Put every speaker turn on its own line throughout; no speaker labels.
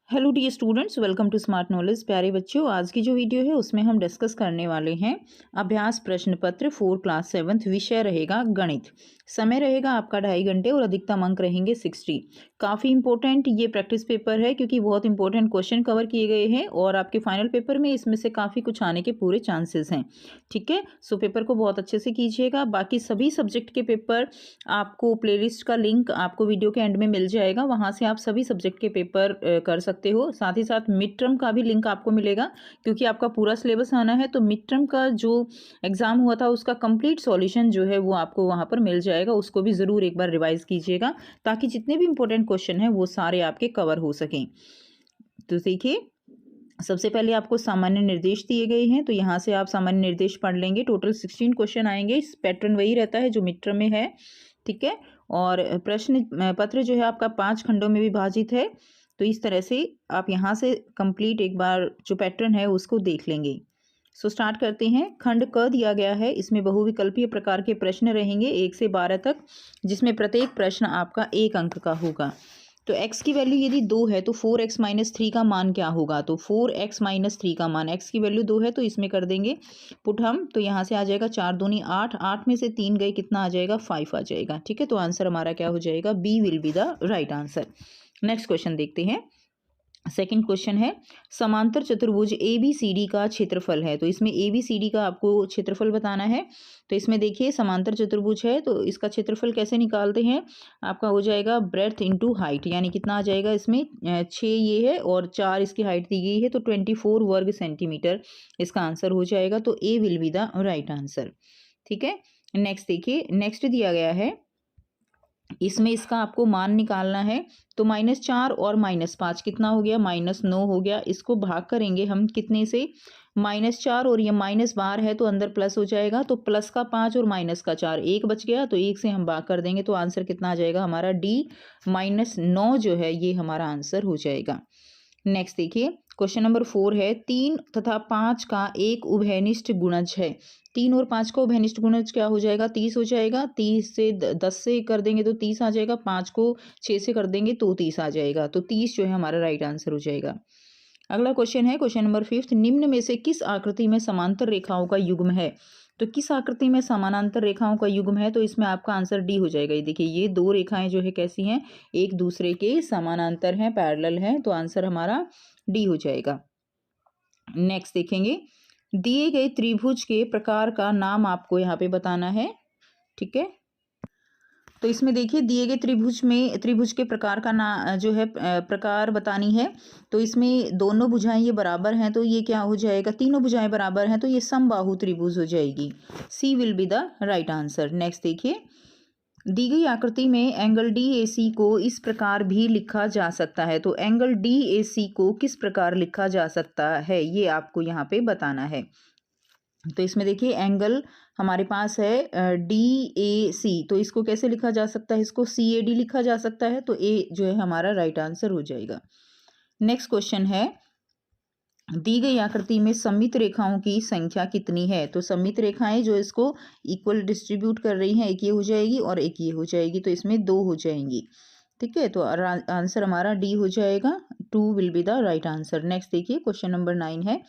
Hello dear students, welcome to Smart Knowledge. प्यारे बच्चों, आज की जो वीडियो है उसमें हम डिस्कस करने वाले हैं अभ्यास प्रश्न पत्र 4 क्लास 7। विषय रहेगा गणित। समय रहेगा आपका 2.5 घंटे और अधिकतम अंक रहेंगे 60। काफ़ी इंपॉर्टेंट ये प्रैक्टिस पेपर है क्योंकि बहुत इंपॉर्टेंट क्वेश्चन कवर किए गए हैं और आपके फाइनल पेपर में इसमें से काफ़ी कुछ आने के पूरे चांसेस हैं। ठीक है, सो पेपर को बहुत अच्छे से कीजिएगा। बाकी सभी सब्जेक्ट के पेपर आपको प्लेलिस्ट का लिंक आपको वीडियो के एंड में मिल जाएगा, वहाँ से आप सभी सब्जेक्ट के पेपर कर सकते हो। साथ ही साथ मिड टर्म का भी लिंक आपको मिलेगा क्योंकि आपका पूरा सिलेबस आना है, तो मिड टर्म का जो एग्ज़ाम हुआ था उसका कंप्लीट सॉल्यूशन जो है वो आपको वहाँ पर मिल जाएगा। उसको भी ज़रूर एक बार रिवाइज कीजिएगा ताकि जितने भी इंपॉर्टेंट क्वेश्चन हैं वो सारे आपके कवर हो सकें। तो देखिए, सबसे पहले आपको सामान्य निर्देश दिए गए हैं, तो यहाँ से आप सामान्य निर्देश पढ़ लेंगे। टोटल 16 क्वेश्चन आएंगे। इस पैटर्न वही रहता है जो मिड टर्म में है। ठीक है, और प्रश्न पत्र जो है आपका 5 खंडों में विभाजित है। तो इस तरह से आप यहाँ से कंप्लीट एक बार जो पैटर्न है उसको देख लेंगे। सो स्टार्ट करते हैं। खंड क दिया गया है, इसमें बहुविकल्पीय प्रकार के प्रश्न रहेंगे 1 से 12 तक, जिसमें प्रत्येक प्रश्न आपका 1 अंक का होगा। तो x की वैल्यू यदि 2 है तो 4x माइनस 3 का मान क्या होगा? तो 4x माइनस 3 का मान, x की वैल्यू 2 है तो इसमें कर देंगे पुट हम, तो यहाँ से आ जाएगा 4 दूनी 8, 8 में से 3 गए, कितना आ जाएगा? 5 आ जाएगा। ठीक है, तो आंसर हमारा क्या हो जाएगा? B will be the right answer. Next question देखते हैं। सेकंड क्वेश्चन है, समांतर चतुर्भुज ABCD का क्षेत्रफल है। तो इसमें ABCD का आपको क्षेत्रफल बताना है। तो इसमें देखिए, समांतर चतुर्भुज है तो इसका क्षेत्रफल कैसे निकालते हैं? आपका हो जाएगा ब्रेड्थ इंटू हाइट, यानी कितना आ जाएगा इसमें? 6 ये है और 4 इसकी हाइट दी गई है, तो 24 वर्ग सेंटीमीटर इसका आंसर हो जाएगा। तो A will be the right answer. ठीक है, नेक्स्ट देखिए, नेक्स्ट दिया गया है, इसमें इसका आपको मान निकालना है। तो -4 और -5 कितना हो गया? -9 हो गया। इसको भाग करेंगे हम कितने से? -4 और ये माइनस बाहर है तो अंदर प्लस हो जाएगा, तो प्लस का 5 और माइनस का 4, 1 बच गया, तो 1 से हम भाग कर देंगे तो आंसर कितना आ जाएगा हमारा? D -9 जो है ये हमारा आंसर हो जाएगा। नेक्स्ट देखिए, क्वेश्चन नंबर 4 है, 3 तथा 5 का एक उभयनिष्ठ गुणज है। 3 और 5 का उभयनिष्ठ गुणज क्या हो जाएगा? 30 हो जाएगा। 30 से 10 से कर देंगे तो 30 आ जाएगा। 5 को 6 से कर देंगे तो 30 आ जाएगा। तो 30 जो है हमारा राइट आंसर हो जाएगा। अगला क्वेश्चन है, क्वेश्चन नंबर 5, निम्न में से किस आकृति में समांतर रेखाओं का युग्म है? तो किस आकृति में समानांतर रेखाओं का युग्म है? तो इसमें आपका आंसर डी हो जाएगा। ये देखिए, ये दो रेखाएं जो है कैसी हैं? एक दूसरे के समानांतर हैं, पैरेलल हैं, तो आंसर हमारा डी हो जाएगा। नेक्स्ट देखेंगे, दिए गए त्रिभुज के प्रकार का नाम आपको यहाँ पे बताना है। ठीक है, तो इसमें देखिए, दिए गए त्रिभुज में त्रिभुज के प्रकार का ना जो है प्रकार बतानी है। तो इसमें दोनों भुजाएं ये बराबर हैं, तो ये क्या हो जाएगा? तीनों भुजाएं बराबर हैं तो ये समबाहु त्रिभुज हो जाएगी। C will be the right answer. Next देखिए, दी गई आकृति में एंगल DAC को इस प्रकार भी लिखा जा सकता है। तो एंगल DAC को किस प्रकार लिखा जा सकता है ये आपको यहाँ पे बताना है। तो इसमें देखिए, एंगल हमारे पास है DAC, तो इसको कैसे लिखा जा सकता है? इसको CAD लिखा जा सकता है, तो ए जो है हमारा राइट आंसर हो जाएगा। नेक्स्ट क्वेश्चन है, दी गई आकृति में सममित रेखाओं की संख्या कितनी है? तो सममित रेखाएं जो इसको इक्वल डिस्ट्रीब्यूट कर रही हैं, एक ये हो जाएगी और एक ये हो जाएगी, तो इसमें 2 हो जाएंगी। ठीक है, तो आंसर हमारा डी हो जाएगा। 2 will be the right answer. Next देखिए, क्वेश्चन नंबर 9 है,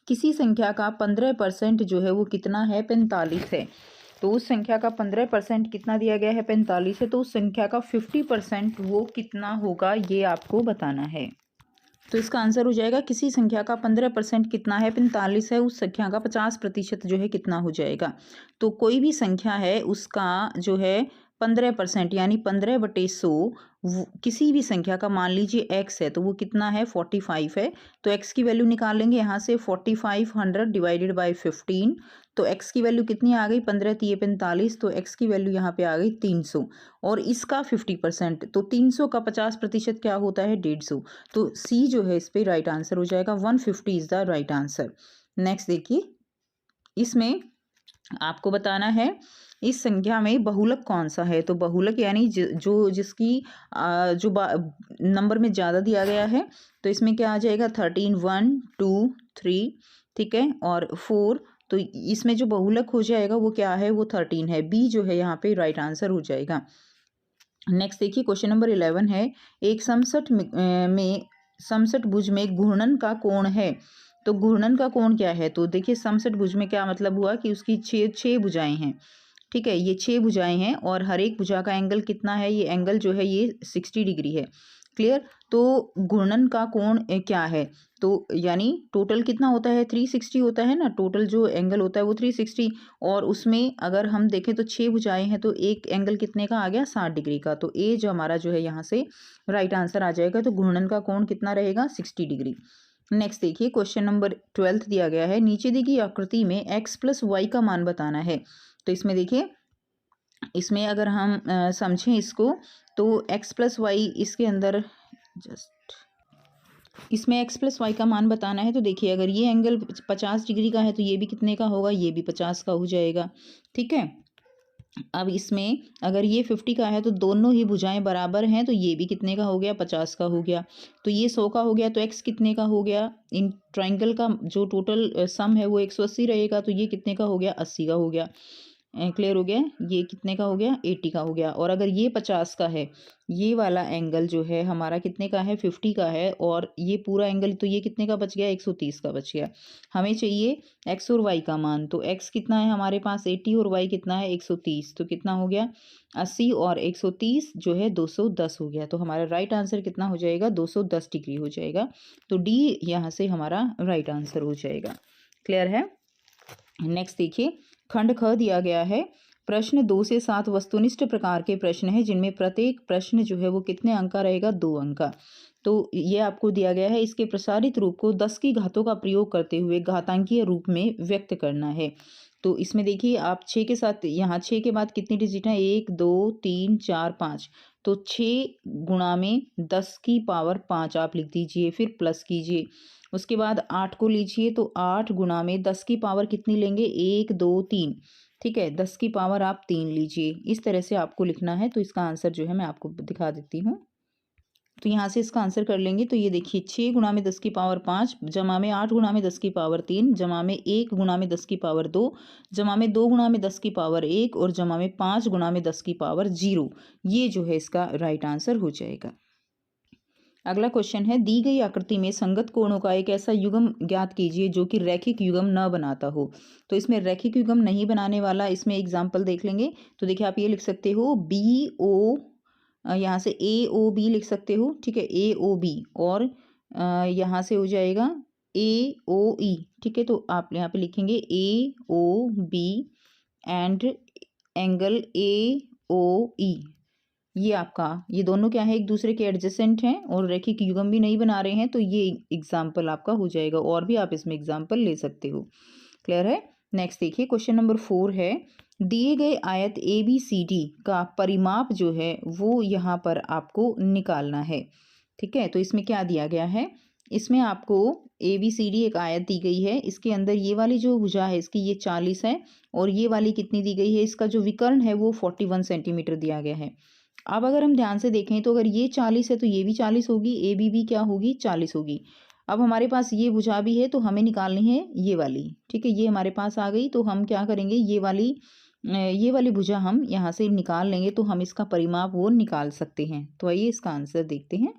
किसी संख्या का 15% जो है वो कितना है? 45 है। तो उस संख्या का 15% कितना दिया गया है? 45 है। तो उस संख्या का 50% वो कितना होगा ये आपको बताना है। तो इसका आंसर हो जाएगा, किसी संख्या का 15% कितना है? 45 है। उस संख्या का 50% जो है कितना हो जाएगा? तो कोई भी संख्या है उसका जो है 15% यानी 15/100 किसी भी संख्या का, मान लीजिए x है तो वो कितना है? 45 है। तो x की वैल्यू निकालेंगे यहाँ से, 4500 डिवाइडेड बाई 15। तो x की वैल्यू कितनी आ गई? 15 तिये 45, तो x की वैल्यू यहाँ पे आ गई 300 और इसका 50%, तो 300 का 50% क्या होता है? 150। तो C जो है इस पे राइट आंसर हो जाएगा। 150 is the right answer. Next देखिए, इसमें आपको बताना है इस संख्या में बहुलक कौन सा है? तो बहुलक यानी जो जिसकी जो नंबर में ज़्यादा दिया गया है, तो इसमें क्या आ जाएगा? 13, 1, 2, 3, ठीक है, और 4। तो इसमें जो बहुलक हो जाएगा वो क्या है? वो 13 है। बी जो है यहाँ पे राइट आंसर हो जाएगा। नेक्स्ट देखिए, क्वेश्चन नंबर 11 है, एक समसठ में समषट भुज में घूर्णन का कोण है, तो घूर्णन का कोण क्या है? तो देखिए समषट भुज में क्या मतलब हुआ कि उसकी छः भुजाएं हैं। ठीक है, ये 6 भुजाएं हैं और हर एक भुजा का एंगल कितना है? ये एंगल जो है ये 60 डिग्री है। क्लियर? तो घूर्णन का कोण क्या है? तो यानी टोटल कितना होता है? 360 होता है ना, टोटल जो एंगल होता है वो 360। और उसमें अगर हम देखें तो 6 भुजाएं हैं, तो एक एंगल कितने का आ गया? 60 डिग्री का। तो ए जो हमारा जो है यहाँ से राइट आंसर आ जाएगा। तो घूर्णन का कोण कितना रहेगा? 60 डिग्री। नेक्स्ट देखिए, क्वेश्चन नंबर 12 दिया गया है। नीचे दी गई आकृति में x प्लस वाई का मान बताना है। तो इसमें देखिए, इसमें अगर हम समझें इसको, तो x प्लस वाई इसके अंदर जस्ट इसमें x प्लस वाई का मान बताना है। तो देखिए, अगर ये एंगल 50 डिग्री का है तो ये भी कितने का होगा? ये भी 50 का हो जाएगा। ठीक है, अब इसमें अगर ये 50 का है तो दोनों ही भुजाएं बराबर हैं, तो ये भी कितने का हो गया? 50 का हो गया। तो ये 100 का हो गया, तो x कितने का हो गया? इन ट्राइंगल का जो टोटल सम है वो 180 रहेगा, तो ये कितने का हो गया? 80 का हो गया। क्लियर हो गया? ये कितने का हो गया? 80 का हो गया। और अगर ये 50 का है, ये वाला एंगल जो है हमारा कितने का है? 50 का है। और ये पूरा एंगल, तो ये कितने का बच गया? 130 का बच गया। हमें चाहिए x और y का मान। तो x कितना है हमारे पास? 80 और y कितना है? 130। तो कितना हो गया? 80 और 130 जो है 210 हो गया। तो हमारा राइट आंसर कितना हो जाएगा? 210 डिग्री हो जाएगा। तो डी यहाँ से हमारा राइट आंसर हो जाएगा। क्लियर है? नेक्स्ट देखिए, खंड ख दिया गया है। प्रश्न 2 से 7 वस्तुनिष्ठ प्रकार के प्रश्न है, जिनमें प्रत्येक प्रश्न जो है वो कितने अंक का रहेगा? 2 अंक का। तो ये आपको दिया गया है। इसके प्रसारित रूप को 10 की घातों का प्रयोग करते हुए घातांकीय रूप में व्यक्त करना है। तो इसमें देखिए, आप 6 के साथ, यहाँ 6 के बाद कितनी डिजिट है? 1 2 3 4 5। तो 6 गुणा में 10 की पावर 5 आप लिख दीजिए, फिर प्लस कीजिए। उसके बाद 8 को लीजिए, तो 8 गुणा में 10 की पावर कितनी लेंगे? 1 2 3। ठीक है, 10 की पावर आप 3 लीजिए। इस तरह से आपको लिखना है। तो इसका आंसर जो है मैं आपको दिखा देती हूँ। तो यहाँ से इसका आंसर कर लेंगे। तो ये देखिए, 6 गुणा में 10 की पावर 5 जमा में 8 गुणा में 10 की पावर 3 जमा में 1 गुणा में 10 की पावर 2 जमा में 2 गुणा में 10 की पावर 1 और जमा में 5 गुणा में 10 की पावर 0। ये जो है इसका राइट आंसर हो जाएगा। अगला क्वेश्चन है, दी गई आकृति में संगत कोणों का एक ऐसा युग्म ज्ञात कीजिए जो कि रैखिक युग्म न बनाता हो। तो इसमें रैखिक युग्म नहीं बनाने वाला, इसमें एग्जाम्पल देख लेंगे। तो देखिए, आप ये लिख सकते हो बी ओ, यहाँ से ए ओ बी लिख सकते हो। ठीक है, ए ओ बी। और यहाँ से हो जाएगा ए ओ ई। ठीक है, तो आप यहाँ पे लिखेंगे A O B and angle A O E. ये आपका, ये दोनों क्या है? एक दूसरे के एडजेसेंट हैं और रैखिक युग्म भी नहीं बना रहे हैं। तो ये एग्जाम्पल आपका हो जाएगा। और भी आप इसमें एग्जाम्पल ले सकते हो। क्लियर है? नेक्स्ट देखिए, क्वेश्चन नंबर 4 है। दिए गए आयत ए बी सी डी का परिमाप जो है वो यहाँ पर आपको निकालना है। ठीक है, तो इसमें क्या दिया गया है? इसमें आपको ए बी सी डी एक आयत दी गई है। इसके अंदर ये वाली जो भुजा है इसकी ये 40 है, और ये वाली कितनी दी गई है? इसका जो विकर्ण है वो 41 सेंटीमीटर दिया गया है। अब अगर हम ध्यान से देखें तो अगर ये 40 है तो ये भी 40 होगी, ए बी भी क्या होगी? 40 होगी। अब हमारे पास ये भुजा भी है, तो हमें निकालनी है ये वाली। ठीक है, ये हमारे पास आ गई। तो हम क्या करेंगे? ये वाली भुजा हम यहाँ से निकाल लेंगे, तो हम इसका परिमाप वो निकाल सकते हैं। तो आइए इसका आंसर देखते हैं।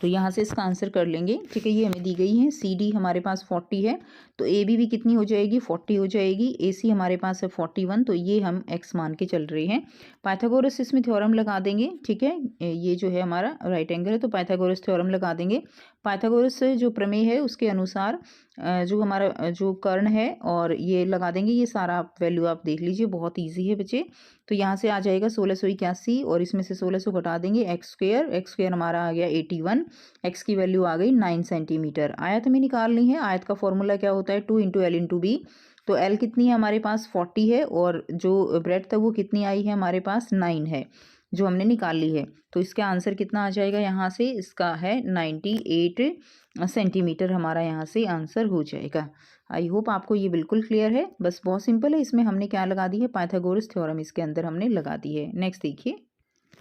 तो यहाँ से इसका आंसर कर लेंगे। ठीक है, ये हमें दी गई है। सी डी हमारे पास 40 है, तो ए बी भी कितनी हो जाएगी? 40 हो जाएगी। ए सी हमारे पास है 41, तो ये हम एक्स मान के चल रहे हैं। पाइथागोरस इसमें थ्योरम लगा देंगे। ठीक है, ये जो है हमारा राइट एंगल है, तो पाइथागोरस थ्योरम लगा देंगे। पाइथागोरस जो प्रमेय है उसके अनुसार जो हमारा जो कर्ण है, और ये लगा देंगे। ये सारा वैल्यू आप देख लीजिए, बहुत ईजी है बच्चे। तो यहाँ से आ जाएगा 1681, और इसमें से 1600 घटा देंगे। एक्स स्क्वेयर हमारा आ गया 81। एक्स की वैल्यू आ गई 9 सेंटीमीटर। आयत हमें निकालनी है। आयत का फॉर्मूला क्या होता है? 2 इंटू एल इंटू बी। तो एल कितनी है हमारे पास? 40 है, और जो ब्रेड्थ है वो कितनी आई है हमारे पास? 9 है, जो हमने निकाल ली है। तो इसका आंसर कितना आ जाएगा यहाँ से? इसका है 98 सेंटीमीटर हमारा यहाँ से आंसर हो जाएगा। आई होप आपको ये बिल्कुल क्लियर है। बस बहुत सिंपल है। इसमें हमने क्या लगा दी है? पाइथागोरस थ्योरम इसके अंदर हमने लगा दी है। नेक्स्ट देखिए,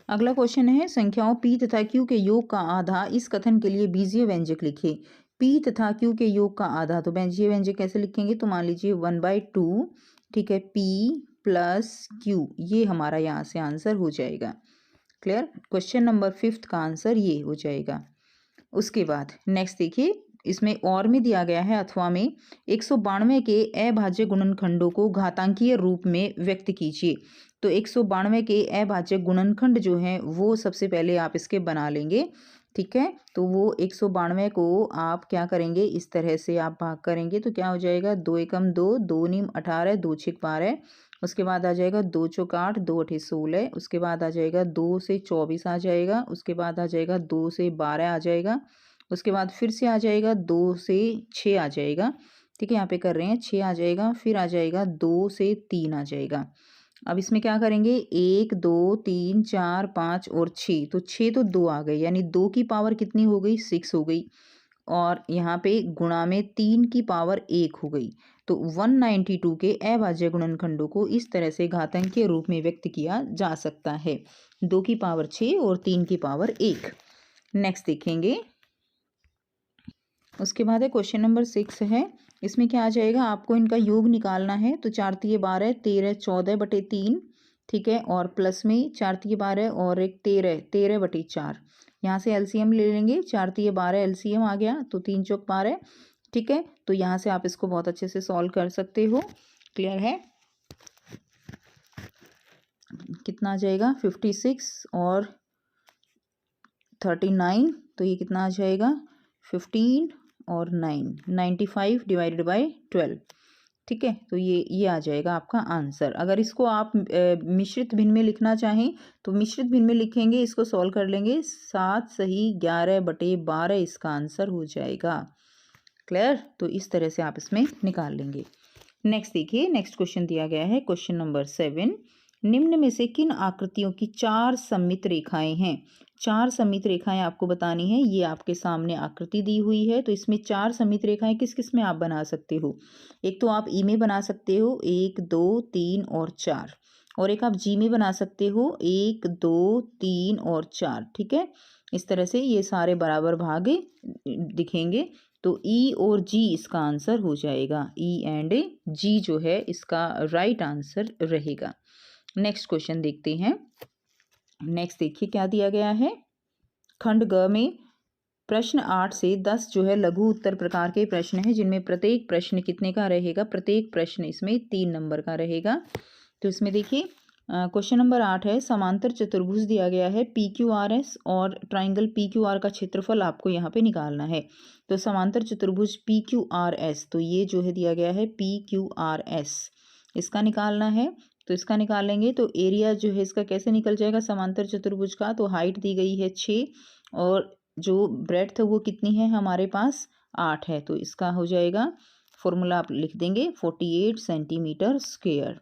अगला क्वेश्चन है, संख्याओं p तथा q के योग का आधा इस कथन के लिए बीजीय व्यंजक लिखे। p तथा q के योग का आधा, तो बीजीय व्यंजक कैसे लिखेंगे? तो मान लीजिए 1/2। ठीक है, p प्लस q, ये हमारा यहाँ से आंसर हो जाएगा। क्लियर? क्वेश्चन नंबर 5 का आंसर ये हो जाएगा। उसके बाद नेक्स्ट देखिए, इसमें और में दिया गया है अथवा में 192 के अभाज्य गुणनखंडों को घातांकीय रूप में व्यक्त कीजिए। तो 192 के अभाज्य गुणनखंड जो हैं वो सबसे पहले आप इसके बना लेंगे। ठीक है, तो वो 192 को आप क्या करेंगे, इस तरह से आप भाग करेंगे तो क्या हो जाएगा, 2 एकम 2, 2 नीम 18, 2 छिक 12। उसके बाद आ जाएगा 2 चौक 8, 2 अठे 16। उसके बाद आ जाएगा 2 से 24 आ जाएगा। उसके बाद आ जाएगा 2 से 12 आ जाएगा। उसके बाद फिर से आ जाएगा 2 से 6 आ जाएगा। ठीक है, यहाँ पे कर रहे हैं 6 आ जाएगा। फिर आ जाएगा 2 से 3 आ जाएगा। अब इसमें क्या करेंगे, 1 2 3 4 5 और 6, तो 6 तो 2 आ गए, यानी 2 की पावर कितनी हो गई, 6 हो गई। और यहाँ पे गुणा में 3 की पावर 1 हो गई। तो 192 के अभाज्य गुणनखंडों को इस तरह से घातांक के रूप में व्यक्त किया जा सकता है, 2 की पावर 6 और 3 की पावर 1। नेक्स्ट देखेंगे, उसके बाद है क्वेश्चन नंबर 6 है। इसमें क्या आ जाएगा, आपको इनका योग निकालना है। तो 4 तिये 12, 13 14 बटे 3। ठीक है, और प्लस में 4 तिये 12 और एक 13, 13 बटे 4। यहाँ से एलसीएम ले लेंगे, 4 तिये 12 एलसीएम आ गया, तो 3 चौक 12। ठीक है, तो यहाँ से आप इसको बहुत अच्छे से सॉल्व कर सकते हो। क्लियर है, कितना आ जाएगा, 56 और 39, तो ये कितना आ जाएगा, 15 और 9, 95 डिवाइडेड बाय 12। ठीक है, तो ये आ जाएगा आपका आंसर। अगर इसको आप मिश्रित भिन्न में लिखना चाहें तो मिश्रित भिन्न में लिखेंगे, इसको सॉल्व कर लेंगे, 7 सही 11 बटे 12 इसका आंसर हो जाएगा। क्लियर, तो इस तरह से आप इसमें निकाल लेंगे। नेक्स्ट देखिए, नेक्स्ट क्वेश्चन दिया गया है क्वेश्चन नंबर 7। निम्न में से किन आकृतियों की 4 सममित रेखाएं हैं। 4 सममित रेखाएं आपको बतानी है। ये आपके सामने आकृति दी हुई है, तो इसमें 4 सममित रेखाएं किस किस में आप बना सकते हो। एक तो आप ई में बना सकते हो, 1 2 3 और 4। और एक आप जी में बना सकते हो, 1 2 3 और 4। ठीक है, इस तरह से ये सारे बराबर भाग दिखेंगे। तो ई और जी इसका आंसर हो जाएगा, ई एंड जी जो है इसका राइट आंसर रहेगा। नेक्स्ट क्वेश्चन देखते हैं। नेक्स्ट देखिए क्या दिया गया है, खंड ग में प्रश्न 8 से 10 जो है लघु उत्तर प्रकार के प्रश्न हैं, जिनमें प्रत्येक प्रश्न कितने का रहेगा, प्रत्येक प्रश्न इसमें 3 नंबर का रहेगा। तो इसमें देखिए क्वेश्चन नंबर 8 है, समांतर चतुर्भुज दिया गया है PQRS और ट्राइंगल PQR का क्षेत्रफल आपको यहाँ पे निकालना है। तो समांतर चतुर्भुज PQRS, तो ये जो है दिया गया है PQRS, इसका निकालना है। तो इसका निकालेंगे तो एरिया जो है इसका कैसे निकल जाएगा समांतर चतुर्भुज का। तो हाइट दी गई है 6 और जो ब्रेड्थ वो कितनी है हमारे पास 8 है। तो इसका हो जाएगा, फॉर्मूला आप लिख देंगे 48 सेंटीमीटर स्क्वेयर।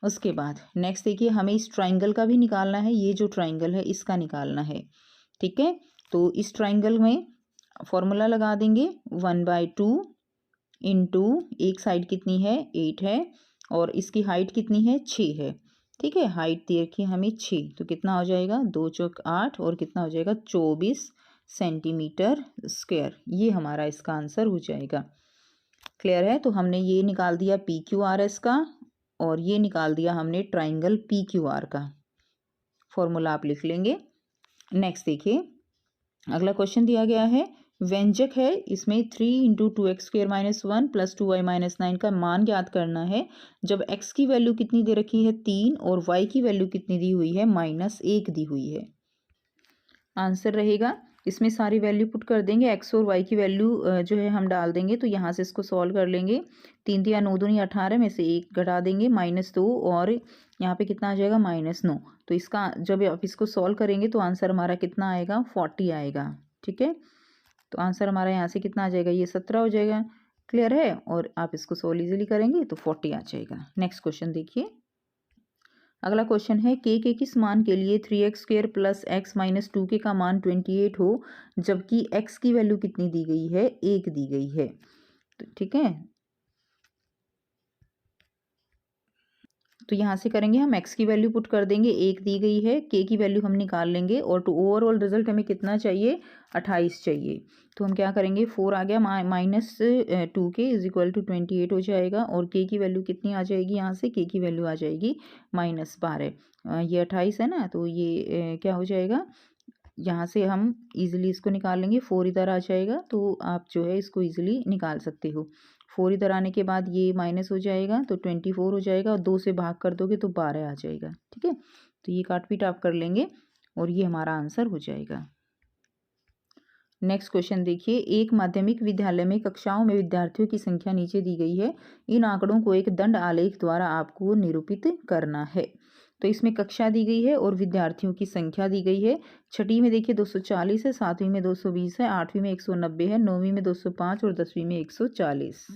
उसके बाद नेक्स्ट देखिए, हमें इस ट्राइंगल का भी निकालना है, ये जो ट्राइंगल है इसका निकालना है। ठीक है, तो इस ट्राइंगल में फॉर्मूला लगा देंगे 1/2 इंटू एक साइड कितनी है 8 है और इसकी हाइट कितनी है 6 है। ठीक है, हाइट दे रखी है हमें 6, तो कितना हो जाएगा 2 चौक 8 और कितना हो जाएगा 24 सेंटीमीटर स्क्वायर। ये हमारा इसका आंसर हो जाएगा। क्लियर है, तो हमने ये निकाल दिया PQRS का और ये निकाल दिया हमने ट्राइंगल PQR का। फॉर्मूला आप लिख लेंगे। नेक्स्ट देखिए, अगला क्वेश्चन दिया गया है, व्यंजक है इसमें 3 इंटू 2x² - 1 + 2y - 9 का मान ज्ञात करना है जब x की वैल्यू कितनी दे रखी है 3 और y की वैल्यू कितनी दी हुई है -1 दी हुई है। आंसर रहेगा, इसमें सारी वैल्यू पुट कर देंगे, x और y की वैल्यू जो है हम डाल देंगे। तो यहाँ से इसको सॉल्व कर लेंगे, 3 तिया 9 दूनी 18 में से 1 घटा देंगे -2 और यहाँ पे कितना आ जाएगा -9। तो इसका जब आप इसको सॉल्व करेंगे तो आंसर हमारा कितना आएगा 40 आएगा। ठीक है, तो आंसर हमारा यहाँ से कितना आ जाएगा, ये 17 हो जाएगा। क्लियर है, और आप इसको सॉल्व इजीली करेंगे तो 40 आ जाएगा। नेक्स्ट क्वेश्चन देखिए, अगला क्वेश्चन है, के किस मान के लिए 3x² + x - 2k का मान 28 हो जबकि x की वैल्यू कितनी दी गई है 1 दी गई है। तो ठीक है, तो यहाँ से करेंगे हम x की वैल्यू पुट कर देंगे, 1 दी गई है, k की वैल्यू हम निकाल लेंगे और टू ओवरऑल रिजल्ट हमें कितना चाहिए 28 चाहिए। तो हम क्या करेंगे, 4 आ गया -2k = 28 हो जाएगा और k की वैल्यू कितनी आ जाएगी, यहाँ से k की वैल्यू आ जाएगी -12। ये 28 है ना, तो ये क्या हो जाएगा यहाँ से हम इजीली इसको निकाल लेंगे। 4 इधर आ जाएगा तो आप जो है इसको इजीली निकाल सकते हो। 4 इधर आने के बाद ये माइनस हो जाएगा तो 24 हो जाएगा और 2 से भाग कर दोगे तो 12 आ जाएगा। ठीक है, तो ये काट पीट आप कर लेंगे और ये हमारा आंसर हो जाएगा। नेक्स्ट क्वेश्चन देखिए, एक माध्यमिक विद्यालय में कक्षाओं में विद्यार्थियों की संख्या नीचे दी गई है। इन आंकड़ों को एक दंड आलेख द्वारा आपको निरूपित करना है। तो इसमें कक्षा दी गई है और विद्यार्थियों की संख्या दी गई है। छठी में देखिए 240 है, सातवीं में 220 है, आठवीं में 190 है, नौवीं में 205 और 10वीं में 140।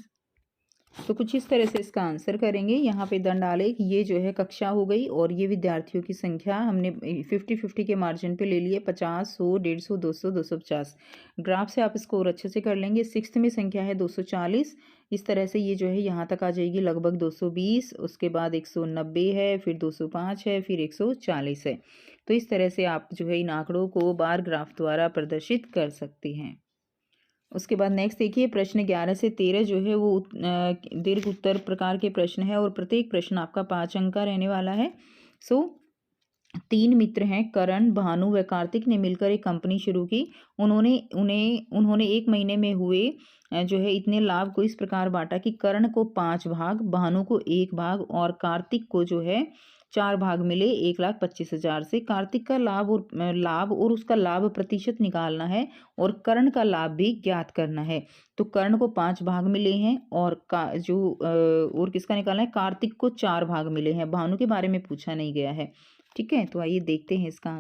तो कुछ इस तरह से इसका आंसर करेंगे। यहाँ पे दंड आलेख, ये जो है कक्षा हो गई और ये विद्यार्थियों की संख्या हमने 50-50 के मार्जिन पे ले लिए। 50, 100, 150, 200, 250। ग्राफ से आप इसको और अच्छे से कर लेंगे। सिक्स्थ में संख्या है 240। इस तरह से ये जो है यहाँ तक आ जाएगी लगभग 220। उसके बाद 190 है, फिर 205 है, फिर 140 है। तो इस तरह से आप जो है इन आंकड़ों को बार ग्राफ द्वारा प्रदर्शित कर सकते हैं। उसके बाद नेक्स्ट देखिए, प्रश्न 11 से 13 जो है वो दीर्घ उत्तर प्रकार के प्रश्न है और प्रत्येक प्रश्न आपका 5 अंक का रहने वाला है। सो 3 मित्र हैं, करण, भानु व कार्तिक ने मिलकर एक कंपनी शुरू की। उन्होंने 1 महीने में हुए जो है इतने लाभ को इस प्रकार बांटा कि करण को 5 भाग, भानु को 1 भाग और कार्तिक को जो है 4 भाग मिले 1,25,000 से। कार्तिक का लाभ और उसका लाभ प्रतिशत निकालना है और कर्ण का लाभ भी ज्ञात करना है। तो कर्ण को 5 भाग मिले हैं और और किसका निकालना है, कार्तिक को 4 भाग मिले हैं। भानु के बारे में पूछा नहीं गया है। ठीक है, तो आइए देखते हैं इसका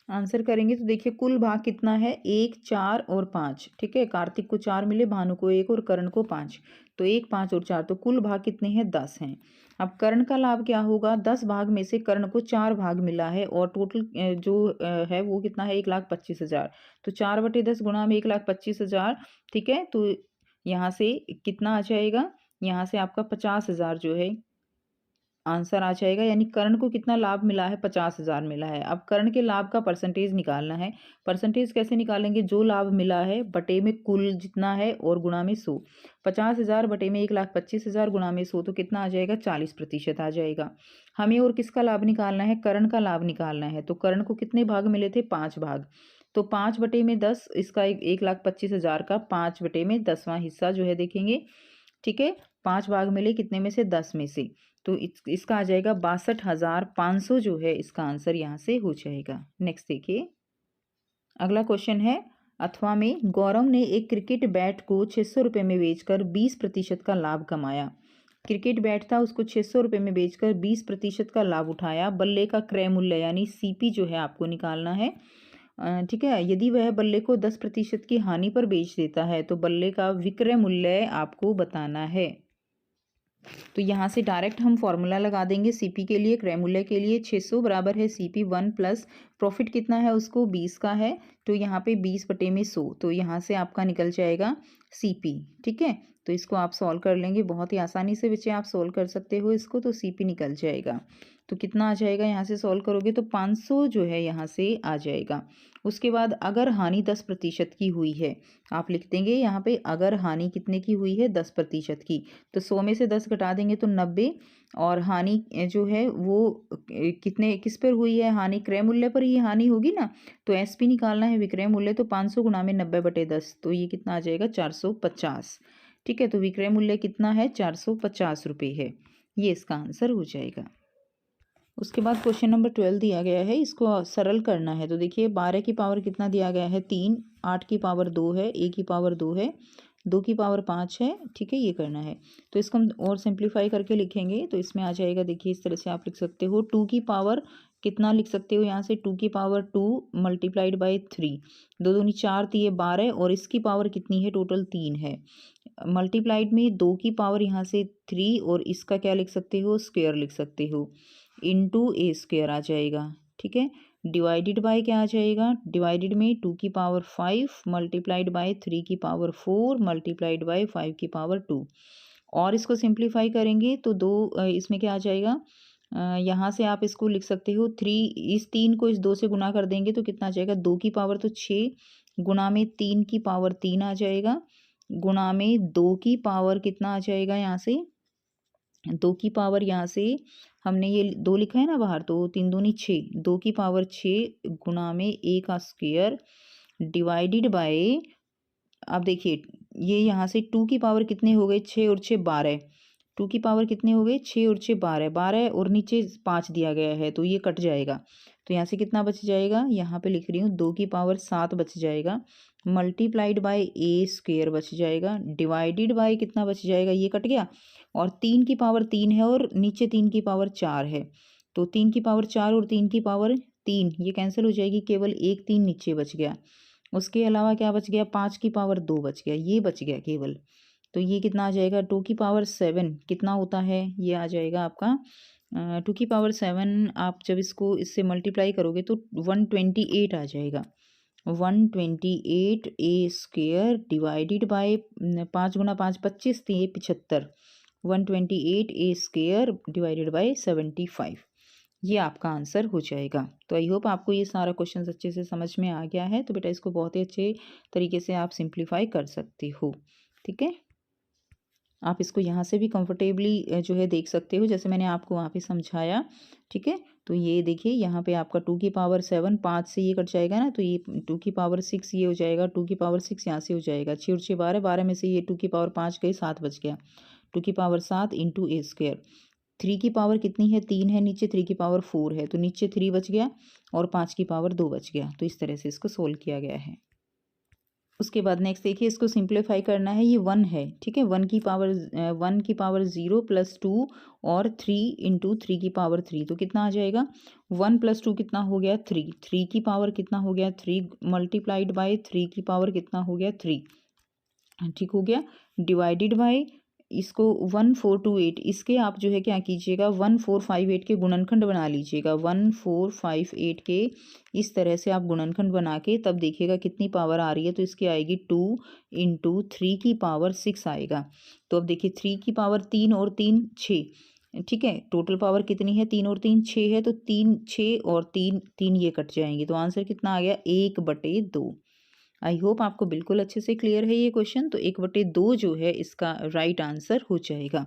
आंसर करेंगे। तो देखिए कुल भाग कितना है, 1, 4 और 5। ठीक है, कार्तिक को 4 मिले, भानु को 1 और कर्ण को 5। तो 1, 5 और 4, तो कुल भाग कितने हैं, 10 हैं। अब कर्ण का लाभ क्या होगा, 10 भाग में से कर्ण को 4 भाग मिला है और टोटल जो है वो कितना है, 1,25,000। तो 4/10 गुणा में 1,25,000। ठीक है, तो यहाँ से कितना आ जाएगा, यहाँ से आपका 50,000 जो है आंसर आ जाएगा। यानी कर्ण को कितना लाभ मिला है, 50,000 मिला है। अब कर्ण के लाभ का परसेंटेज निकालना है। परसेंटेज कैसे निकालेंगे, जो लाभ मिला है बटे में कुल जितना है और गुणा में 100। 50,000 बटे में 1,25,000 गुणा में 100 तो कितना आ जाएगा, 40% आ जाएगा। हमें और किसका लाभ निकालना है, कर्ण का लाभ निकालना है। तो कर्ण को कितने भाग मिले थे, 5 भाग। तो 5/10 इसका 1,25,000 का 5/10वां हिस्सा जो है देखेंगे। ठीक है, 5 भाग मिले कितने में से, 10 में से। तो इसका आ जाएगा 62,500 जो है इसका आंसर यहाँ से हो जाएगा। नेक्स्ट देखिए, अगला क्वेश्चन है, अथवा में गौरव ने एक क्रिकेट बैट को 600 रुपये में बेचकर 20% का लाभ कमाया। क्रिकेट बैट था, उसको 600 रुपये में बेचकर 20% का लाभ उठाया। बल्ले का क्रय मूल्य यानी सीपी जो है आपको निकालना है। ठीक है, यदि वह बल्ले को 10% की हानि पर बेच देता है तो बल्ले का विक्रय मूल्य आपको बताना है। तो यहाँ से डायरेक्ट हम फॉर्मूला लगा देंगे। सीपी के लिए, क्रय मूल्य के लिए 600 बराबर है सीपी 1 प्लस प्रॉफिट कितना है उसको 20 का है, तो यहाँ पे 20/100। तो यहाँ से आपका निकल जाएगा सीपी। ठीक है, तो इसको आप सॉल्व कर लेंगे, बहुत ही आसानी से बच्चे आप सॉल्व कर सकते हो इसको। तो सीपी निकल जाएगा, तो कितना आ जाएगा, यहाँ से सॉल्व करोगे तो 500 जो है यहाँ से आ जाएगा। उसके बाद अगर हानि 10% की हुई है, आप लिख देंगे यहाँ पे अगर हानि कितने की हुई है, 10% की। तो 100 में से 10 घटा देंगे तो 90। और हानि जो है वो किस पर हुई है, हानि क्रय मूल्य पर ही हानि होगी ना। तो एसपी निकालना है, विक्रय मूल्य। तो 500 गुणा में 90/10 तो ये कितना आ जाएगा, 450। ठीक है, तो विक्रय मूल्य कितना है, 450 रुपये है। ये इसका आंसर हो जाएगा। उसके बाद क्वेश्चन नंबर 12 दिया गया है, इसको सरल करना है। तो देखिए 12 की पावर कितना दिया गया है, 3, 8 की पावर 2 है, 1 की पावर 2 है, 2 की पावर 5 है। ठीक है, ये करना है। तो इसको हम और सिंप्लीफाई करके लिखेंगे तो इसमें आ जाएगा, देखिए इस तरह से आप लिख सकते हो। 2 की पावर कितना लिख सकते हो यहाँ से, 2 की पावर 2 मल्टीप्लाइड बाई 3। 2 दूनी 4 3 12 और इसकी पावर कितनी है, टोटल 3 है। मल्टीप्लाइड में 2 की पावर यहाँ से 3 और इसका क्या लिख सकते हो, स्क्वायर लिख सकते हो, इंटू ए स्क्वायर आ जाएगा। ठीक है, डिवाइडेड बाय क्या आ जाएगा, डिवाइडेड में 2 की पावर 5 मल्टीप्लाइड बाय 3 की पावर 4 मल्टीप्लाइड बाय 5 की पावर 2। और इसको सिंप्लीफाई करेंगे तो इसमें क्या आ जाएगा, यहाँ से आप इसको लिख सकते हो 3, इस 3 को इस 2 से गुना कर देंगे तो कितना आ जाएगा, 2 की पावर तो 6 गुणा में 3 की पावर 3 आ जाएगा, गुणा में 2 की पावर कितना आ जाएगा यहाँ से, 2 की पावर यहाँ से हमने ये 2 लिखा है ना बाहर, तो 3 दूनी 6, 2 की पावर 6 गुणा में a का स्क्वायर डिवाइडेड बाय, अब देखिए ये यहाँ से 2 की पावर कितने हो गए, 6 और 6 12, 2 की पावर कितने हो गए, 6 और 6 12, 12 और नीचे 5 दिया गया है तो ये कट जाएगा। तो यहाँ से कितना बच जाएगा, यहाँ पे लिख रही हूँ 2 की पावर 7 बच जाएगा, मल्टीप्लाइड बाय ए स्क्वेयर बच जाएगा, डिवाइडेड बाय कितना बच जाएगा, ये कट गया, और 3 की पावर 3 है और नीचे 3 की पावर 4 है, तो 3 की पावर 4 और 3 की पावर 3 ये कैंसिल हो जाएगी, केवल एक 3 नीचे बच गया। उसके अलावा क्या बच गया, 5 की पावर 2 बच गया, ये बच गया केवल। तो ये कितना आ जाएगा, 2 की पावर 7 कितना होता है, ये आ जाएगा आपका 2 की पावर 7, आप जब इसको इससे मल्टीप्लाई करोगे तो 128 आ जाएगा। 128 ए स्क्वेयर डिवाइडेड बाय 5 गुना 5 25, 75, 128 ए स्क्वेयर डिवाइडेड बाय 75, ये आपका आंसर हो जाएगा। तो आई होप आपको ये सारा क्वेश्चन अच्छे से समझ में आ गया है। तो बेटा इसको बहुत ही अच्छे तरीके से आप सिंप्लीफाई कर सकते हो, ठीक है। आप इसको यहाँ से भी कंफर्टेबली जो है देख सकते हो, जैसे मैंने आपको वहाँ पे समझाया, ठीक है। तो ये देखिए यहाँ पे आपका 2 की पावर 7, 5 से ये कट जाएगा ना, तो ये 2 की पावर 6 ये हो जाएगा, 2 की पावर 6 यहाँ से हो जाएगा, 6 और 6 12, 12 में से ये 2 की पावर 5 गई, 7 बच गया, 2 की पावर 7 इंटू ए स्क्वायर, 3 की पावर कितनी है, 3 है नीचे, 3 की पावर 4 है, तो नीचे 3 बच गया और 5 की पावर 2 बच गया। तो इस तरह से इसको सोल्व किया गया है। उसके बाद नेक्स्ट देखिए, इसको सिंप्लीफाई करना है, ये 1 है, ठीक है। 1 की पावर 0 + 2 और 3 इंटू 3 की पावर 3, तो कितना आ जाएगा, 1 + 2 कितना हो गया, 3, 3 की पावर कितना हो गया, 3 मल्टीप्लाइड बाय 3 की पावर कितना हो गया, 3, ठीक हो गया, डिवाइडेड बाय इसको 1428, इसके आप जो है क्या कीजिएगा, 1458 के गुणनखंड बना लीजिएगा, 1458 के इस तरह से आप गुणनखंड बना के तब देखिएगा कितनी पावर आ रही है, तो इसकी आएगी 2 इंटू 3 की पावर 6 आएगा। तो अब देखिए 3 की पावर 3 और 3 6, ठीक है, टोटल पावर कितनी है, 3 और 3 6 है, तो 3 6 और 3 3 ये कट जाएंगे, तो आंसर कितना आ गया, 1/2। आई होप आपको बिल्कुल अच्छे से क्लियर है ये क्वेश्चन। तो 1/2 जो है इसका राइट आंसर हो जाएगा।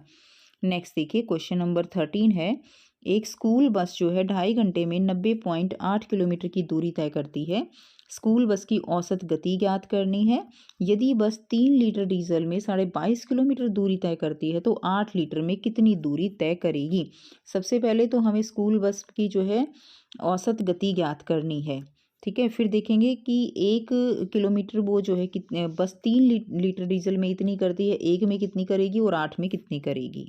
नेक्स्ट देखिए, क्वेश्चन नंबर 13 है, एक स्कूल बस जो है 2.5 घंटे में 90.8 किलोमीटर की दूरी तय करती है। स्कूल बस की औसत गति ज्ञात करनी है। यदि बस 3 लीटर डीजल में 22.5 किलोमीटर दूरी तय करती है तो 8 लीटर में कितनी दूरी तय करेगी। सबसे पहले तो हमें स्कूल बस की जो है औसत गति ज्ञात करनी है, ठीक है। फिर देखेंगे कि 1 किलोमीटर वो जो है कितने, बस 3 लीटर डीजल में इतनी करती है, 1 में कितनी करेगी और 8 में कितनी करेगी।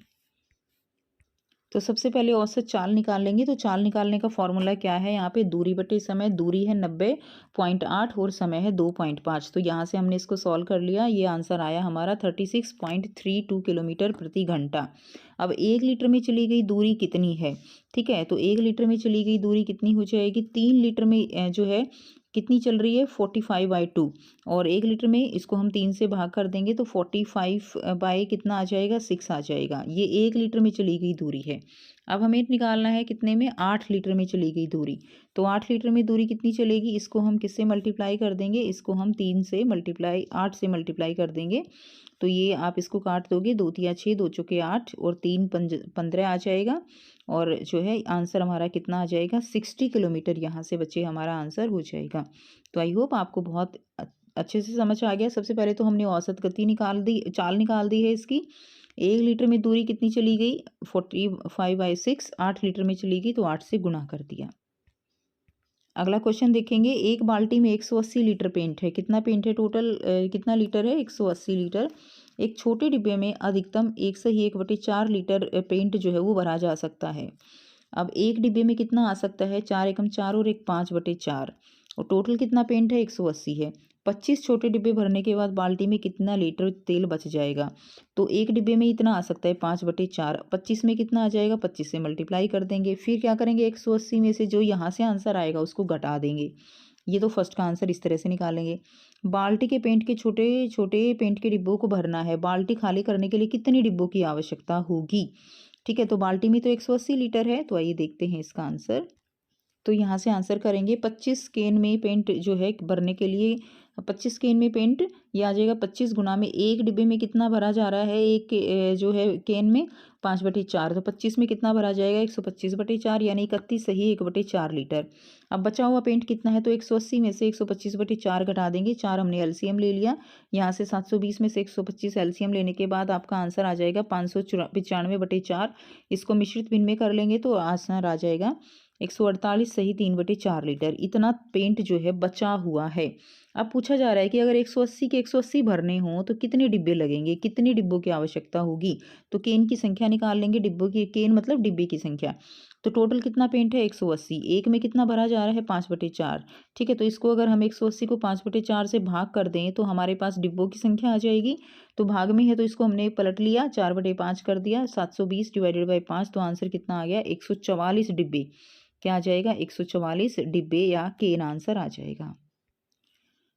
तो सबसे पहले औसत चाल निकाल लेंगे। तो चाल निकालने का फॉर्मूला क्या है, यहाँ पे दूरी बटे समय, दूरी है 90.8 और समय है 2.5। तो यहाँ से हमने इसको सॉल्व कर लिया, ये आंसर आया हमारा 36.32 किलोमीटर प्रति घंटा। अब 1 लीटर में चली गई दूरी कितनी है, ठीक है। तो 1 लीटर में चली गई दूरी कितनी हो जाएगी, 3 लीटर में जो है कितनी चल रही है, 45/2, और 1 लीटर में इसको हम 3 से भाग कर देंगे तो 45 बाई कितना आ जाएगा, 6 आ जाएगा। ये 1 लीटर में चली गई दूरी है। अब हमें निकालना है कितने में, 8 लीटर में चली गई दूरी। तो 8 लीटर में दूरी कितनी चलेगी, इसको हम किससे मल्टीप्लाई कर देंगे, इसको हम 3 से मल्टीप्लाई 8 से मल्टीप्लाई कर देंगे। तो ये आप इसको काट दोगे, 2 तिया 6, 2 चौके 8 और 3 15 आ जाएगा, और जो है आंसर हमारा कितना आ जाएगा, 60 किलोमीटर यहाँ से बच्चे हमारा आंसर हो जाएगा। तो आई होप आपको बहुत अच्छे से समझ आ गया। सबसे पहले तो हमने औसत गति निकाल दी, चाल निकाल दी है इसकी। 1 लीटर में दूरी कितनी चली गई, 45/6, 8 लीटर में चली गई तो 8 से गुणा कर दिया। अगला क्वेश्चन देखेंगे, एक बाल्टी में 180 लीटर पेंट है। कितना पेंट है टोटल, कितना लीटर है, 180 लीटर। एक छोटे डिब्बे में अधिकतम 1 से 1/4 लीटर पेंट जो है वो भरा जा सकता है। अब एक डिब्बे में कितना आ सकता है, 4 एकम 4 और 1 5/4, और टोटल कितना पेंट है, 180 है। 25 छोटे डिब्बे भरने के बाद बाल्टी में कितना लीटर तेल बच जाएगा। तो एक डिब्बे में इतना आ सकता है 5/4, 25 में कितना आ जाएगा, 25 से मल्टीप्लाई कर देंगे। फिर क्या करेंगे, 180 में से जो यहाँ से आंसर आएगा उसको घटा देंगे। ये तो फर्स्ट का आंसर इस तरह से निकालेंगे। बाल्टी के पेंट के छोटे छोटे पेंट के डिब्बों को भरना है। बाल्टी खाली करने के लिए कितने डिब्बों की आवश्यकता होगी, ठीक है। तो बाल्टी में तो 180 लीटर है, तो आइए देखते हैं इसका आंसर। तो यहाँ से आंसर करेंगे, 25 कैन में पेंट जो है भरने के लिए 25 केन में पेंट ये आ जाएगा 25 गुना में एक डिब्बे में कितना भरा जा रहा है, एक जो है केन में 5/4, तो 25 में कितना भरा जाएगा 125/4 यानी 31 सही 1/4 लीटर। अब बचा हुआ पेंट कितना है, तो 180 में से 125/4 घटा देंगे, 4 हमने एलसीएम ले लिया, यहाँ से 720 में से 125 एलसीएम लेने के बाद आपका आंसर आ जाएगा 595/4। इसको मिश्रित भिन्न में कर लेंगे तो आंसर आ जाएगा 148 सही 3/4 लीटर। इतना पेंट जो है बचा हुआ है। अब पूछा जा रहा है कि अगर 180 के 180 भरने हों तो कितने डिब्बे लगेंगे, कितने डिब्बों की आवश्यकता होगी। तो केन की संख्या निकाल लेंगे, डिब्बों की, केन मतलब डिब्बे की संख्या। तो टोटल कितना पेंट है 180, एक में कितना भरा जा रहा है 5/4। ठीक है, तो इसको अगर हम 180 को 5/4 से भाग कर दें तो हमारे पास डिब्बों की संख्या आ जाएगी। तो भाग में है तो इसको हमने पलट लिया, 4/5 कर दिया, 720 डिवाइडेड बाई 5, तो आंसर कितना आ गया 144 डिब्बे। क्या आ जाएगा 144 डिब्बे या केन आंसर आ जाएगा।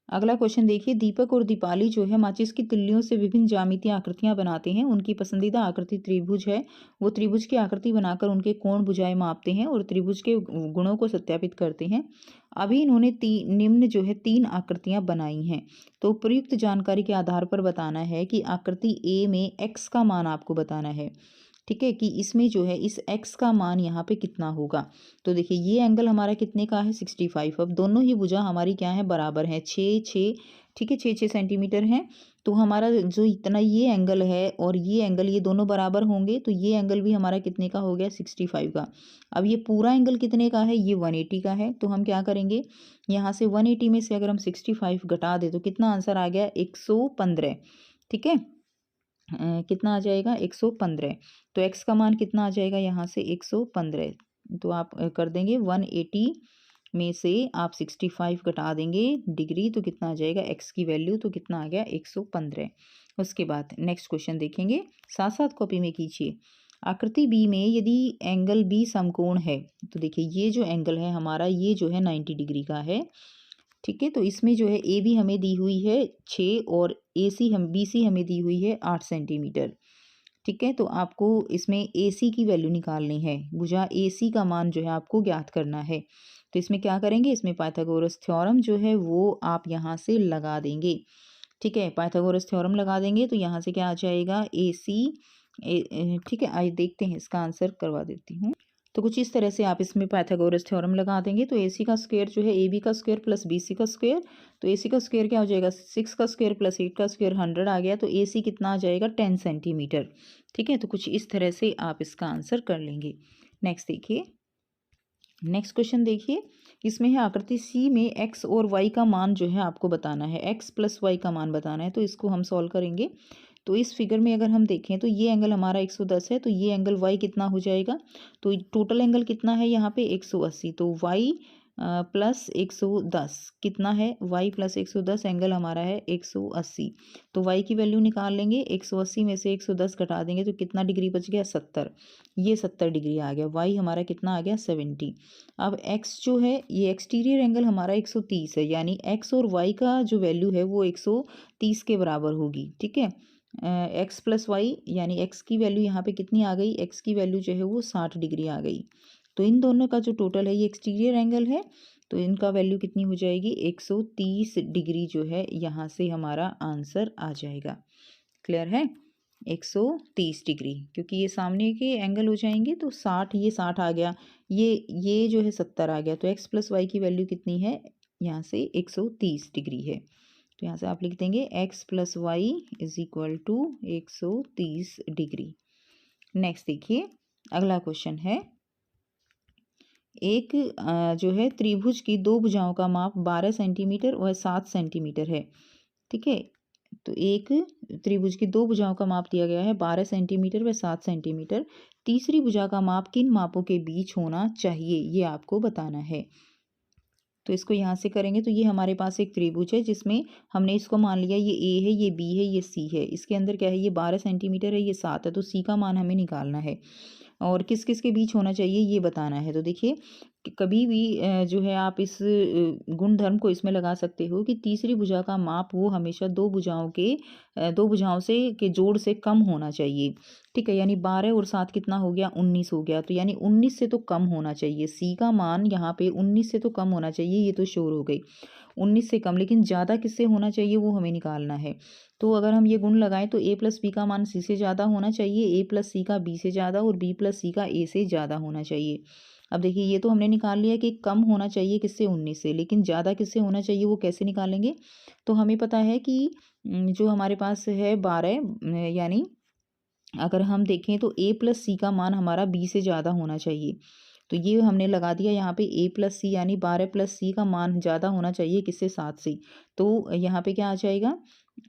अगला क्वेश्चन देखिए, दीपक और दीपाली जो है माचिस की तिल्लियों से विभिन्न ज्यामितीय आकृतियां बनाते हैं। उनकी पसंदीदा आकृति त्रिभुज है। वो त्रिभुज की आकृति बनाकर उनके कोण भुजाएं मापते हैं और त्रिभुज के गुणों को सत्यापित करते हैं। अभी इन्होंने निम्न जो है 3 आकृतियां बनाई हैं। तो उपयुक्त जानकारी के आधार पर बताना है कि आकृति ए में एक्स का मान आपको बताना है। ठीक है, कि इसमें जो है इस x का मान यहाँ पे कितना होगा। तो देखिए ये एंगल हमारा कितने का है 65। अब दोनों ही भुजा हमारी क्या है बराबर है 6 ठीक है 6 सेंटीमीटर है। तो हमारा जो इतना ये एंगल है और ये एंगल ये दोनों बराबर होंगे तो ये एंगल भी हमारा कितने का हो गया 65 का। अब ये पूरा एंगल कितने का है, ये 180 का है। तो हम क्या करेंगे, यहाँ से 180 में से अगर हम 65 घटा दे तो कितना आंसर आ गया 115। ठीक है, कितना आ जाएगा 115। तो x का मान कितना आ जाएगा यहाँ से 115। तो आप कर देंगे 180 में से आप 65 घटा देंगे डिग्री तो कितना आ जाएगा x की वैल्यू, तो कितना आ गया 115। उसके बाद नेक्स्ट क्वेश्चन देखेंगे, साथ साथ कॉपी में कीजिए। आकृति बी में यदि एंगल बी समकोण है, तो देखिए ये जो एंगल है हमारा ये जो है 90 डिग्री का है। ठीक है, तो इसमें जो है ए बी हमें दी हुई है 6 और ए सी हम बी सी हमें दी हुई है 8 सेंटीमीटर। ठीक है, तो आपको इसमें ए सी की वैल्यू निकालनी है, भुजा ए सी का मान जो है आपको ज्ञात करना है। तो इसमें क्या करेंगे, इसमें पाइथागोरस थ्योरम जो है वो आप यहाँ से लगा देंगे। ठीक है, पाइथागोरस थ्योरम लगा देंगे तो यहाँ से क्या आ जाएगा ए सी। ठीक है, आइए देखते हैं इसका आंसर करवा देती हूँ। तो कुछ इस तरह से आप इसमें पाइथागोरस थ्योरम लगा देंगे तो ए सी का स्क्वायर जो है ए बी का स्क्वायर प्लस बी सी का स्क्वायर। तो ए सी का स्क्वायर क्या हो जाएगा 6 का स्क्वायर प्लस 8 का स्क्वायर 100 आ गया। तो ए सी कितना आ जाएगा 10 सेंटीमीटर। ठीक है, तो कुछ इस तरह से आप इसका आंसर कर लेंगे। नेक्स्ट देखिए, नेक्स्ट क्वेश्चन देखिए, इसमें है आकृति सी में एक्स और वाई का मान जो है आपको बताना है, एक्स प्लस वाई का मान बताना है। तो इसको हम सॉल्व करेंगे। तो इस फिगर में अगर हम देखें तो ये एंगल हमारा 110 है, तो ये एंगल वाई कितना हो जाएगा, तो टोटल एंगल कितना है यहाँ पे 180। तो वाई प्लस 110 कितना है, वाई प्लस 110 एंगल हमारा है 180। तो वाई की वैल्यू निकाल लेंगे, 180 में से 110 घटा देंगे तो कितना डिग्री बच गया 70। ये 70 डिग्री आ गया, वाई हमारा कितना आ गया 70। अब एक्स जो है ये एक्सटीरियर एंगल हमारा 130 है, यानी एक्स और वाई का जो वैल्यू है वो 130 के बराबर होगी। ठीक है, एक्स प्लस वाई यानी एक्स की वैल्यू यहाँ पे कितनी आ गई, एक्स की वैल्यू जो है वो 60 डिग्री आ गई। तो इन दोनों का जो टोटल है ये एक्सटीरियर एंगल है, तो इनका वैल्यू कितनी हो जाएगी 130 डिग्री जो है यहाँ से हमारा आंसर आ जाएगा। क्लियर है, 130 डिग्री, क्योंकि ये सामने के एंगल हो जाएंगे तो 60, ये 60 आ गया, ये जो है 70 आ गया। तो एक्स प्लस वाई की वैल्यू कितनी है यहाँ से 130 डिग्री है। तो यहाँ से आप लिख देंगे x plus y is equal to 130 degree. Next देखिए, अगला क्वेश्चन है, एक जो है त्रिभुज की दो भुजाओं का माप 12 सेंटीमीटर और 7 सेंटीमीटर है। ठीक है, तो एक त्रिभुज की दो भुजाओं का माप दिया गया है 12 सेंटीमीटर व 7 सेंटीमीटर। तीसरी भुजा का माप किन मापों के बीच होना चाहिए, ये आपको बताना है। तो इसको यहाँ से करेंगे तो ये हमारे पास एक त्रिभुज है जिसमें हमने इसको मान लिया ये ए है, ये बी है, ये सी है। इसके अंदर क्या है, ये 12 सेंटीमीटर है, ये 7 है। तो सी का मान हमें निकालना है और किस किस के बीच होना चाहिए ये बताना है। तो देखिए कभी भी जो है आप इस गुण धर्म को इसमें लगा सकते हो कि तीसरी भुजा का माप वो हमेशा दो भुजाओं से के जोड़ से कम होना चाहिए। ठीक है, यानी 12 और 7 कितना हो गया 19 हो गया। तो यानी 19 से तो कम होना चाहिए, सी का मान यहाँ पे 19 से तो कम होना चाहिए, ये तो श्योर हो गई। 19 से कम, लेकिन ज़्यादा किससे होना चाहिए वो हमें निकालना है। तो अगर हम ये गुण लगाएं तो a प्लस बी का मान c से ज़्यादा होना चाहिए, a प्लस सी का b से ज़्यादा और b प्लस सी का a से ज़्यादा होना चाहिए। अब देखिए ये तो हमने निकाल लिया कि कम होना चाहिए किससे, 19 से, लेकिन ज़्यादा किससे होना चाहिए वो कैसे निकालेंगे। तो हमें पता है कि जो हमारे पास है 12, यानी अगर हम देखें तो a प्लस सी का मान हमारा b से ज़्यादा होना चाहिए। तो ये हमने लगा दिया यहाँ पे a प्लस सी, यानी 12 प्लस सी का मान ज़्यादा होना चाहिए किससे, 7 से। तो यहाँ पे क्या आ जाएगा,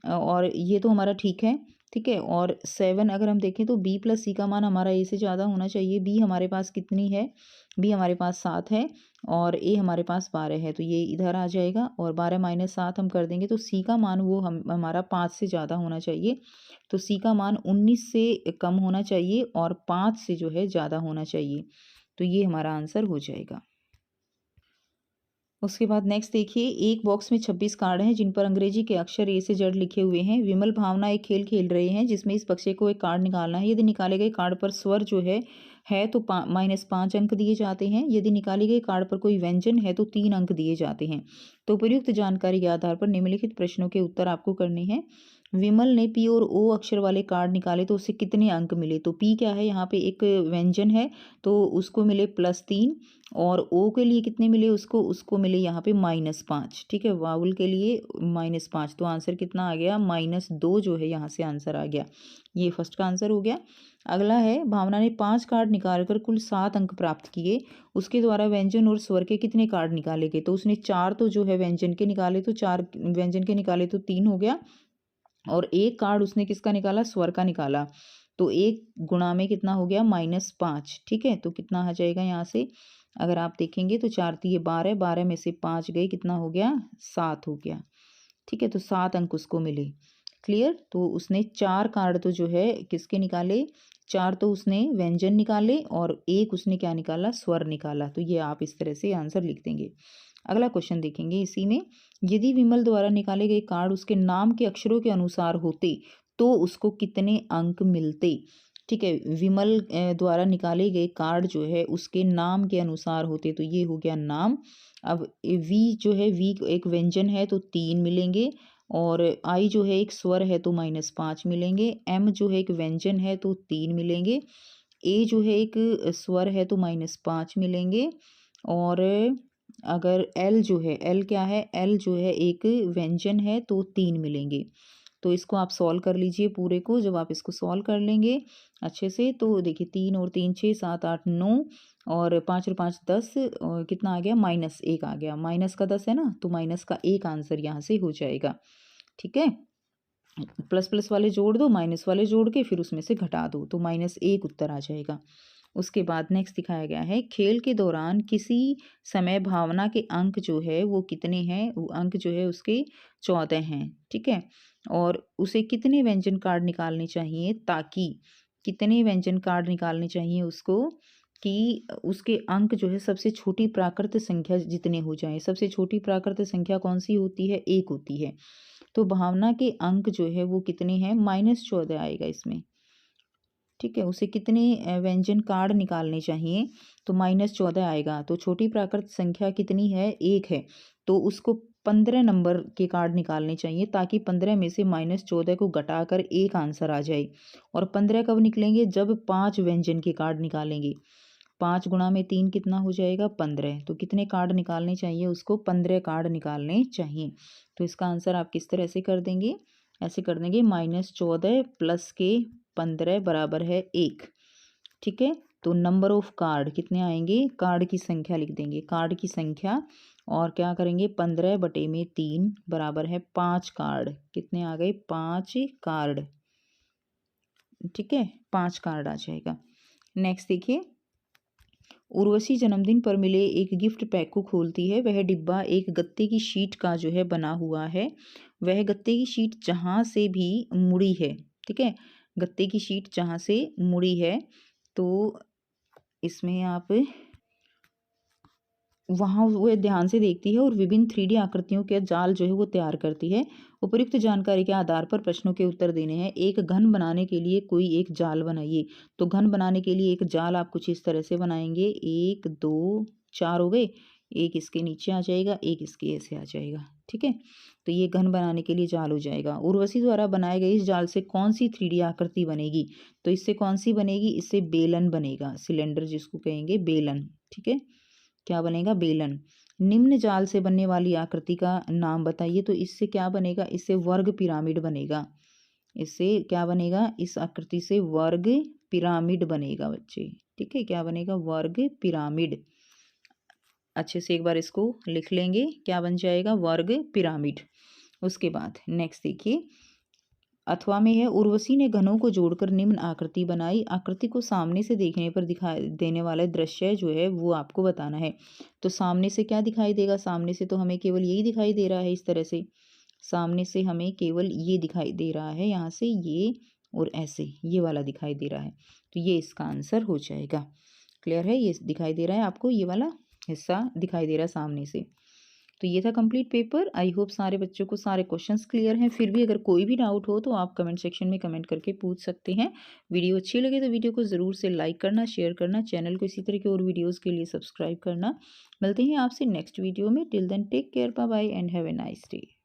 और ये तो हमारा ठीक है, ठीक है। और 7 अगर हम देखें तो b प्लस सी का मान हमारा a से ज़्यादा होना चाहिए। b हमारे पास कितनी है, b हमारे पास 7 है और a हमारे पास 12 है, तो ये इधर आ जाएगा और 12 माइनस 7 हम कर देंगे तो c का मान वो हमारा 5 से ज़्यादा होना चाहिए। तो c का मान 19 से कम होना चाहिए और 5 से जो है ज़्यादा होना चाहिए। तो ये हमारा आंसर हो जाएगा। उसके बाद नेक्स्ट देखिए, एक बॉक्स में 26 कार्ड हैं जिन पर अंग्रेजी के अक्षर ए से जेड लिखे हुए हैं। विमल भावना एक खेल खेल रहे हैं जिसमें इस बच्चे को एक कार्ड निकालना है। यदि निकाले गए कार्ड पर स्वर जो है तो -5 अंक दिए जाते हैं। यदि निकाली गई कार्ड पर कोई व्यंजन है तो 3 अंक दिए जाते हैं। तो उपयुक्त जानकारी के आधार पर निम्नलिखित प्रश्नों के उत्तर आपको करने हैं। विमल ने पी और ओ अक्षर वाले कार्ड निकाले तो उसे कितने अंक मिले। तो पी क्या है, यहाँ पे एक व्यंजन है तो उसको मिले +3, और ओ के लिए कितने मिले, उसको मिले यहाँ पे -5, ठीक है। वावुल के लिए -5, तो आंसर कितना आ गया, -2 जो है यहाँ से आंसर आ गया। ये फर्स्ट का आंसर हो गया। अगला है, भावना ने 5 कार्ड निकालकर कुल 7 अंक प्राप्त किए। उसके द्वारा व्यंजन और स्वर के कितने कार्ड निकाले गए। तो उसने 4 तो जो है व्यंजन के निकाले, तो 4 व्यंजन के निकाले तो 3 हो गया, और एक कार्ड उसने किसका निकाला, स्वर का निकाला। तो 1 गुणा में कितना हो गया, -5, ठीक है। तो कितना आ जाएगा यहाँ से, अगर आप देखेंगे तो 4 तिये 12, 12 में से 5 गए, कितना हो गया, 7 हो गया, ठीक है। तो 7 अंक उसको मिले। क्लियर। तो उसने 4 कार्ड तो जो है किसके निकाले, 4 तो उसने व्यंजन निकाले और 1 उसने क्या निकाला, स्वर निकाला। तो ये आप इस तरह से आंसर लिख देंगे। अगला क्वेश्चन देखेंगे इसी में, यदि विमल द्वारा निकाले गए कार्ड उसके नाम के अक्षरों के अनुसार होते तो उसको कितने अंक मिलते। ठीक है, विमल द्वारा निकाले गए कार्ड जो है उसके नाम के अनुसार होते, तो ये हो गया नाम। अब वी जो है, वी एक व्यंजन है तो 3 मिलेंगे, और आई जो है एक स्वर है तो -5 मिलेंगे। एम जो है एक व्यंजन है तो 3 मिलेंगे। ए जो है एक स्वर है तो -5 मिलेंगे। और अगर एल जो है, एल क्या है, एल जो है एक व्यंजन है तो 3 मिलेंगे। तो इसको आप सॉल्व कर लीजिए पूरे को। जब आप इसको सॉल्व कर लेंगे अच्छे से तो देखिए 3 और 3 6 7 8 9 और 5 और 5 10, और कितना आ गया, -1 आ गया। माइनस का 10 है ना, तो माइनस का 1 आंसर यहाँ से हो जाएगा। ठीक है, प्लस प्लस वाले जोड़ दो, माइनस वाले जोड़ के फिर उसमें से घटा दो, तो -1 उत्तर आ जाएगा। उसके बाद नेक्स्ट दिखाया गया है, खेल के दौरान किसी समय भावना के अंक जो है वो कितने हैं, वो अंक जो है उसके 14 हैं। ठीक है, और उसे कितने व्यंजन कार्ड निकालने चाहिए, ताकि कितने व्यंजन कार्ड निकालने चाहिए उसको कि उसके अंक जो है सबसे छोटी प्राकृत संख्या जितने हो जाएं। सबसे छोटी प्राकृत संख्या कौन सी होती है, 1 होती है। तो भावना के अंक जो है वो कितने हैं, -14 आएगा इसमें। ठीक है, उसे कितने व्यंजन कार्ड निकालने चाहिए, तो -14 आएगा। तो छोटी प्राकृत संख्या कितनी है, 1 है, तो उसको 15 नंबर के कार्ड निकालने चाहिए, ताकि 15 में से -14 को घटाकर 1 आंसर आ जाए। और 15 कब निकलेंगे, जब 5 व्यंजन के कार्ड निकालेंगे। 5 गुणा में 3 कितना हो जाएगा, 15। तो कितने कार्ड निकालने चाहिए उसको, 15 कार्ड निकालने चाहिए। तो इसका आंसर आप किस तरह से कर देंगे, ऐसे कर देंगे, -14 प्लस के 15 बराबर है 1। ठीक है, तो नंबर ऑफ कार्ड कितने आएंगे, कार्ड की संख्या लिख देंगे, कार्ड की संख्या, और क्या करेंगे, 15/3 बराबर है 5 कार्ड। कितने आ गए, 5 कार्ड। ठीक है, 5 कार्ड आ जाएगा। नेक्स्ट देखिए, उर्वशी जन्मदिन पर मिले एक गिफ्ट पैक को खोलती है। वह डिब्बा एक गत्ते की शीट का जो है बना हुआ है। वह गत्ते की शीट जहाँ से भी मुड़ी है, ठीक है, गत्ते की शीट जहाँ से मुड़ी है, तो इसमें आप वहाँ वो ध्यान से देखती है और विभिन्न 3D आकृतियों के जाल जो है वो तैयार करती है। उपयुक्त जानकारी के आधार पर प्रश्नों के उत्तर देने हैं। एक घन बनाने के लिए कोई एक जाल बनाइए। तो घन बनाने के लिए एक जाल आप कुछ इस तरह से बनाएंगे, 1 2 4 हो गए, एक इसके नीचे आ जाएगा, एक इसके ऐसे आ जाएगा। ठीक है। तो ये घन बनाने के लिए जाल हो जाएगा। उर्वशी द्वारा बनाए गए इस जाल से कौन सी 3D आकृति बनेगी? तो इससे कौन सी बनेगी? इससे बेलन बनेगा, सिलेंडर जिसको कहेंगे बेलन। ठीक है, क्या बनेगा? बेलन। निम्न जाल से बनने वाली आकृति का नाम बताइए। तो इससे क्या बनेगा? इससे वर्ग पिरामिड बनेगा। इससे क्या बनेगा? इस आकृति से वर्ग पिरामिड बनेगा बच्चे। ठीक है, क्या बनेगा? वर्ग पिरामिड। अच्छे से एक बार इसको लिख लेंगे, क्या बन जाएगा? वर्ग पिरामिड। उसके बाद नेक्स्ट देखिए, अथवा में है उर्वशी ने घनों को जोड़कर निम्न आकृति बनाई। आकृति को सामने से देखने पर दिखाई देने वाला दृश्य जो है वो आपको बताना है। तो सामने से क्या दिखाई देगा? सामने से तो हमें केवल यही दिखाई दे रहा है, इस तरह से सामने से हमें केवल ये दिखाई दे रहा है, यहाँ से ये और ऐसे ये वाला दिखाई दे रहा है। तो ये इसका आंसर हो जाएगा। क्लियर है? ये दिखाई दे रहा है आपको, ये वाला हिस्सा दिखाई दे रहा है सामने से। तो ये था कंप्लीट पेपर। आई होप सारे बच्चों को सारे क्वेश्चंस क्लियर हैं। फिर भी अगर कोई भी डाउट हो तो आप कमेंट सेक्शन में कमेंट करके पूछ सकते हैं। वीडियो अच्छी लगे तो वीडियो को ज़रूर से लाइक करना, शेयर करना, चैनल को इसी तरह के और वीडियोज़ के लिए सब्सक्राइब करना। मिलते हैं आपसे नेक्स्ट वीडियो में। Till then take care, bye bye and have a nice day.